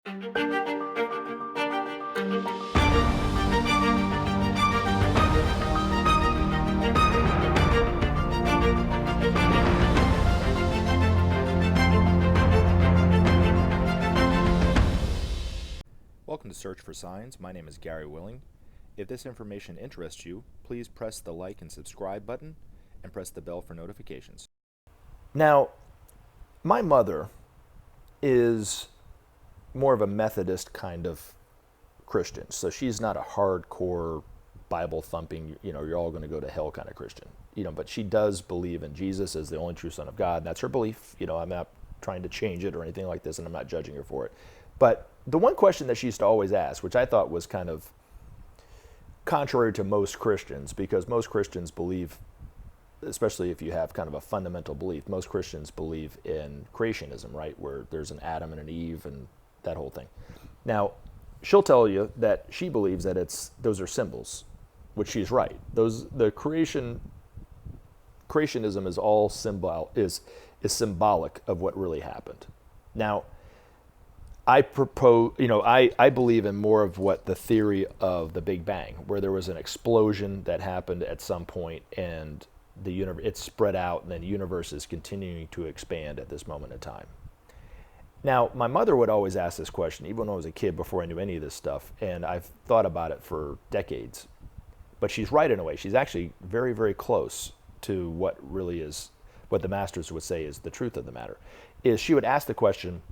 Welcome to Search for Signs. My name is Gary Willing. If this information interests you, please press the like and subscribe button and press the bell for notifications. Now, my mother is more of a Methodist kind of Christian. So she's not a hardcore Bible thumping, you're all going to go to hell kind of Christian. But she does believe in Jesus as the only true Son of God. That's her belief. I'm not trying to change it or anything like this, and I'm not judging her for it. But the one question that she used to always ask, which I thought was kind of contrary to most Christians, because most Christians believe, especially if you have kind of a fundamental belief, most Christians believe in creationism, right? Where there's an Adam and an Eve and that whole thing. Now, she'll tell you that she believes that those are symbols, which she's right. The creationism is all is symbolic of what really happened. Now, I propose, I believe in more of what the theory of the Big Bang, where there was an explosion that happened at some point and it spread out, and then the universe is continuing to expand at this moment in time. Now, my mother would always ask this question, even when I was a kid, before I knew any of this stuff, and I've thought about it for decades. But she's right in a way. She's actually very, very close to what the masters would say is the truth of the matter. Is she would ask the question,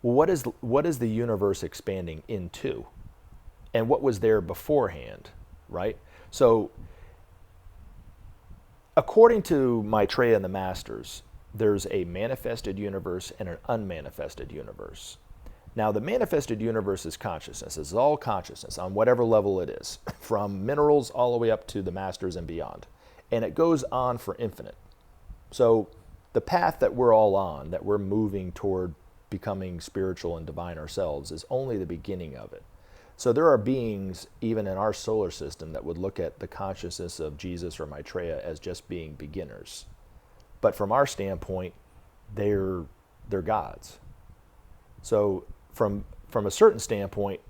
what is the universe expanding into? And what was there beforehand, right? So, according to Maitreya and the Masters, there's a manifested universe and an unmanifested universe. Now, the manifested universe is consciousness. It's all consciousness on whatever level it is, from minerals all the way up to the Masters and beyond. And it goes on for infinite. So, the path that we're all on, that we're moving toward becoming spiritual and divine ourselves, is only the beginning of it. So there are beings even in our solar system that would look at the consciousness of Jesus or Maitreya as just being beginners. But from our standpoint, they're gods. So from a certain standpoint,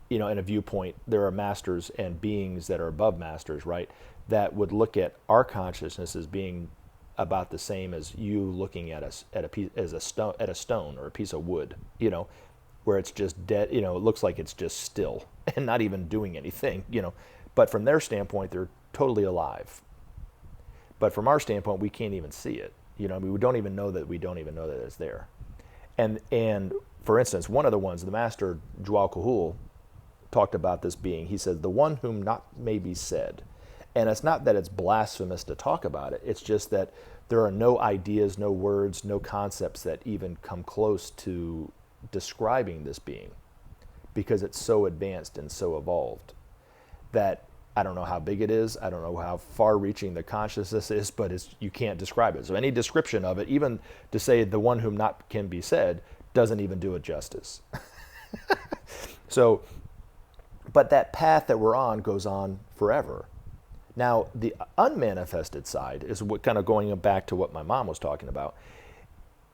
in a viewpoint, there are masters and beings that are above masters, right? That would look at our consciousness as being about the same as you looking at us at a stone or a piece of wood, where it's just dead, it looks like it's just still and not even doing anything, But from their standpoint, they're totally alive. But from our standpoint, we can't even see it. We don't even know that it's there. And for instance, one of the ones, the master Jual Kahul talked about this being. He said, "The one whom not may be said." And it's not that it's blasphemous to talk about it. It's just that there are no ideas, no words, no concepts that even come close to describing this being, because it's so advanced and so evolved that I don't know how big it is. I don't know how far-reaching the consciousness is, but you can't describe it. So any description of it, even to say the one whom not can be said, doesn't even do it justice. So, but that path that we're on goes on forever. Now, the unmanifested side is what kind of going back to what my mom was talking about.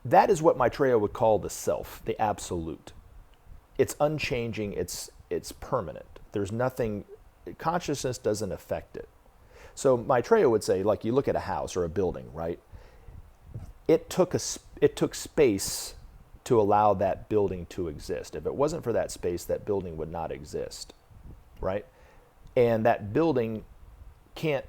That is what Maitreya would call the self, the absolute. It's unchanging, it's permanent. There's nothing, consciousness doesn't affect it. So Maitreya would say, like you look at a house or a building, right? It took space to allow that building to exist. If it wasn't for that space, that building would not exist, right? And that building can't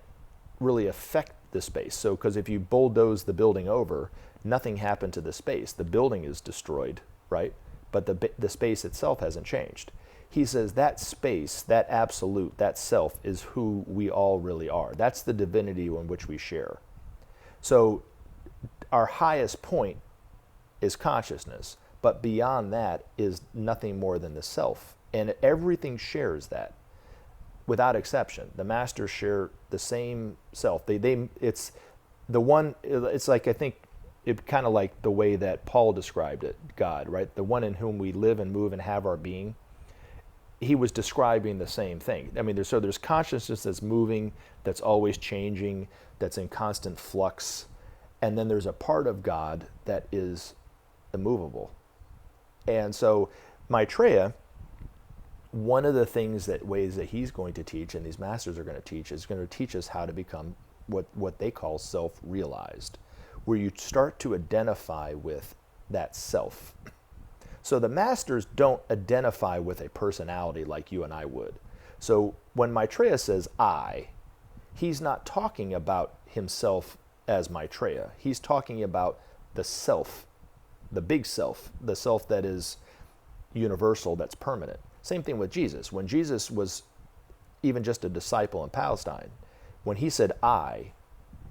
really affect the space. So, because if you bulldoze the building over, nothing happened to the space. The building is destroyed, right? But the space itself hasn't changed. He says that space, that absolute, that self is who we all really are. That's the divinity in which we share. So our highest point is consciousness, but beyond that is nothing more than the self. And everything shares that. Without exception, the masters share the same self. It's the one. It's like, I think it kind of like the way that Paul described it, God, right? The one in whom we live and move and have our being. He was describing the same thing. I mean, there's consciousness that's moving, that's always changing, that's in constant flux, and then there's a part of God that is immovable. And so Maitreya, one of the ways that he's going to teach, and these masters are going to teach, is going to teach us how to become what they call self-realized, where you start to identify with that self. So the masters don't identify with a personality like you and I would. So when Maitreya says I, he's not talking about himself as Maitreya. He's talking about the self, the big self, the self that is universal, that's permanent. Same thing with Jesus. When Jesus was even just a disciple in Palestine, when he said I,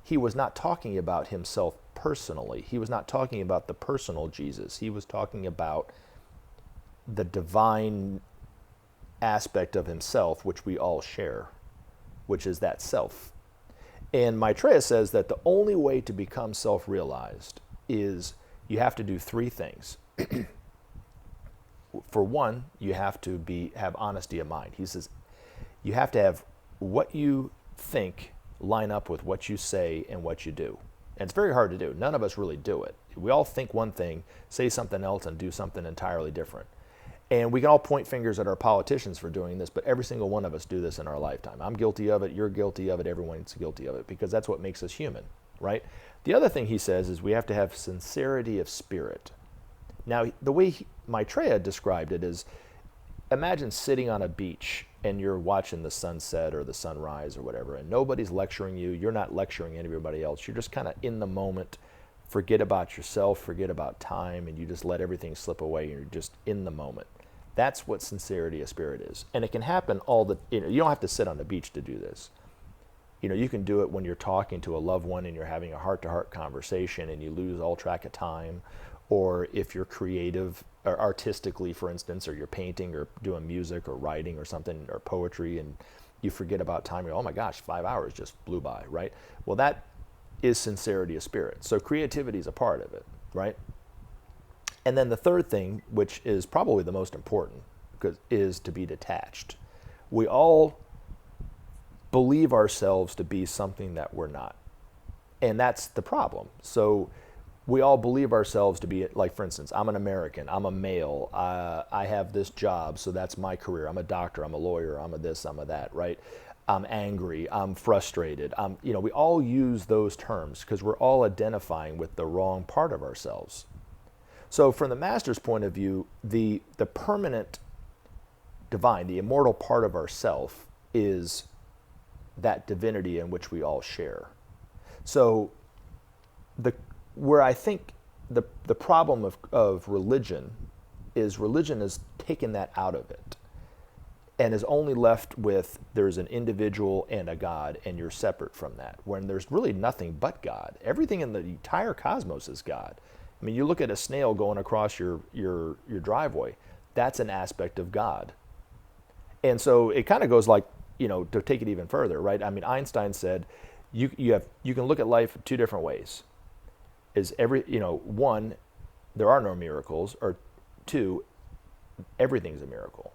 he was not talking about himself personally. He was not talking about the personal Jesus. He was talking about the divine aspect of himself, which we all share, which is that self. And Maitreya says that the only way to become self-realized is you have to do three things. For one, you have to have honesty of mind. He says you have to have what you think line up with what you say and what you do. And it's very hard to do. None of us really do it. We all think one thing, say something else, and do something entirely different. And we can all point fingers at our politicians for doing this, but every single one of us do this in our lifetime. I'm guilty of it, you're guilty of it, everyone's guilty of it, because that's what makes us human, right? The other thing he says is we have to have sincerity of spirit. Now, the way Maitreya described it is, imagine sitting on a beach and you're watching the sunset or the sunrise or whatever, and nobody's lecturing you, you're not lecturing anybody else, you're just kind of in the moment, forget about yourself, forget about time, and you just let everything slip away, and you're just in the moment. That's what sincerity of spirit is. And it can happen you don't have to sit on the beach to do this. You can do it when you're talking to a loved one and you're having a heart-to-heart conversation and you lose all track of time, or if you're creative or artistically, for instance, or you're painting or doing music or writing or something, or poetry, and you forget about time. You're, oh my gosh, 5 hours just blew by, right? Well, that is sincerity of spirit. So creativity is a part of it, right? And then the third thing, which is probably the most important, is to be detached. We all believe ourselves to be something that we're not. And that's the problem. So we all believe ourselves to be, like, for instance, I'm an American, I'm a male, I have this job, so that's my career. I'm a doctor, I'm a lawyer, I'm a this, I'm a that, right? I'm angry, I'm frustrated. We all use those terms because we're all identifying with the wrong part of ourselves. So from the master's point of view, the permanent divine, the immortal part of ourself is that divinity in which we all share. So where I think the problem of religion has taken that out of it and is only left with there's an individual and a God, and you're separate from that, when there's really nothing but God. Everything in the entire cosmos is God. I mean, you look at a snail going across your driveway, that's an aspect of God. And so it kind of goes like, to take it even further, right? I mean, Einstein said you can look at life two different ways. One, there are no miracles, or two, everything's a miracle.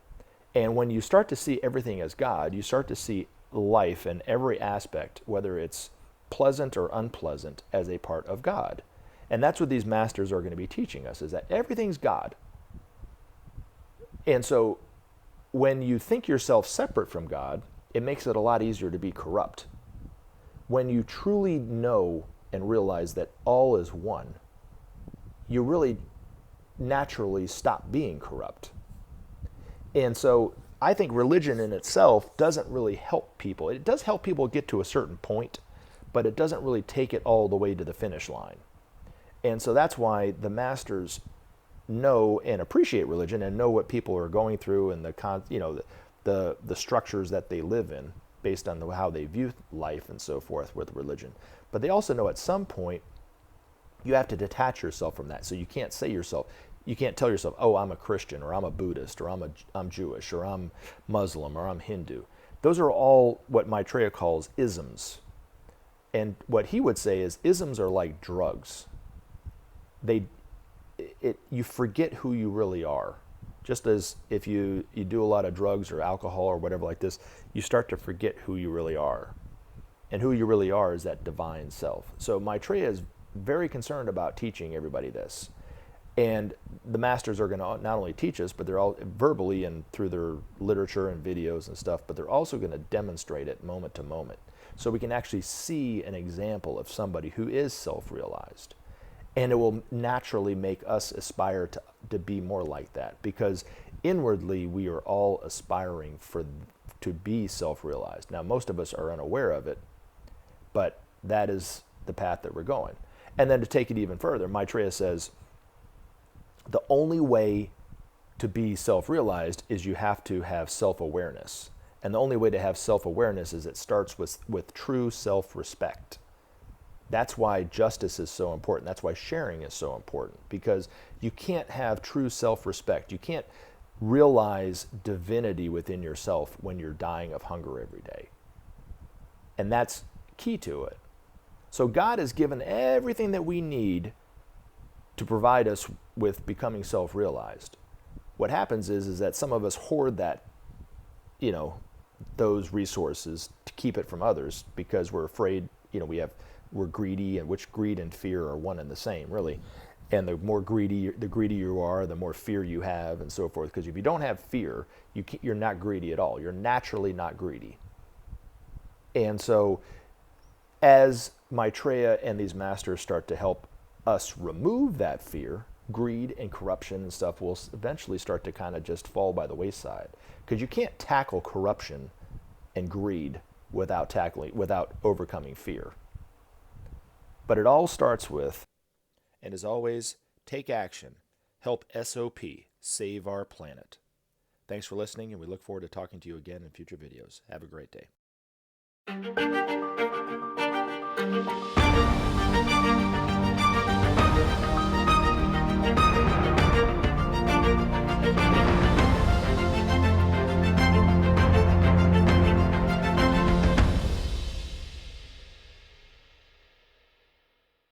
And when you start to see everything as God, you start to see life in every aspect, whether it's pleasant or unpleasant, as a part of God. And that's what these masters are going to be teaching us, is that everything's God. And so when you think yourself separate from God, it makes it a lot easier to be corrupt. When you truly know and realize that all is one, you really naturally stop being corrupt. And so I think religion in itself doesn't really help people. It does help people get to a certain point, but it doesn't really take it all the way to the finish line. And so that's why the masters know and appreciate religion and know what people are going through and the structures that they live in based on how they view life and so forth with religion. But they also know at some point you have to detach yourself from that. So you can't tell yourself, oh, I'm a Christian, or I'm a Buddhist, or I'm Jewish, or I'm Muslim, or I'm Hindu. Those are all what Maitreya calls isms. And what he would say is isms are like drugs. You forget who you really are. Just as if you do a lot of drugs or alcohol or whatever like this, you start to forget who you really are. And who you really are is that divine self. So Maitreya is very concerned about teaching everybody this. And the masters are going to not only teach us, but they're all verbally and through their literature and videos and stuff, but they're also going to demonstrate it moment to moment. So we can actually see an example of somebody who is self-realized. And it will naturally make us aspire to be more like that, because inwardly we are all aspiring to be self-realized. Now, most of us are unaware of it, but that is the path that we're going. And then to take it even further, Maitreya says, the only way to be self-realized is you have to have self-awareness. And the only way to have self-awareness is it starts with true self-respect. That's why justice is so important. That's why sharing is so important, because you can't have true self-respect. You can't realize divinity within yourself when you're dying of hunger every day. And that's key to it. So God has given everything that we need to provide us with becoming self-realized. What happens is that some of us hoard that, those resources to keep it from others because we're afraid, we're greedy, and which greed and fear are one and the same, really. And the greedier you are, the more fear you have, and so forth. Because if you don't have fear, you're not greedy at all. You're naturally not greedy. And so, as Maitreya and these masters start to help us remove that fear, greed and corruption and stuff will eventually start to kind of just fall by the wayside. Because you can't tackle corruption and greed without overcoming fear. But it all starts with, and as always, take action. Help SOP save our planet. Thanks for listening, and we look forward to talking to you again in future videos. Have a great day.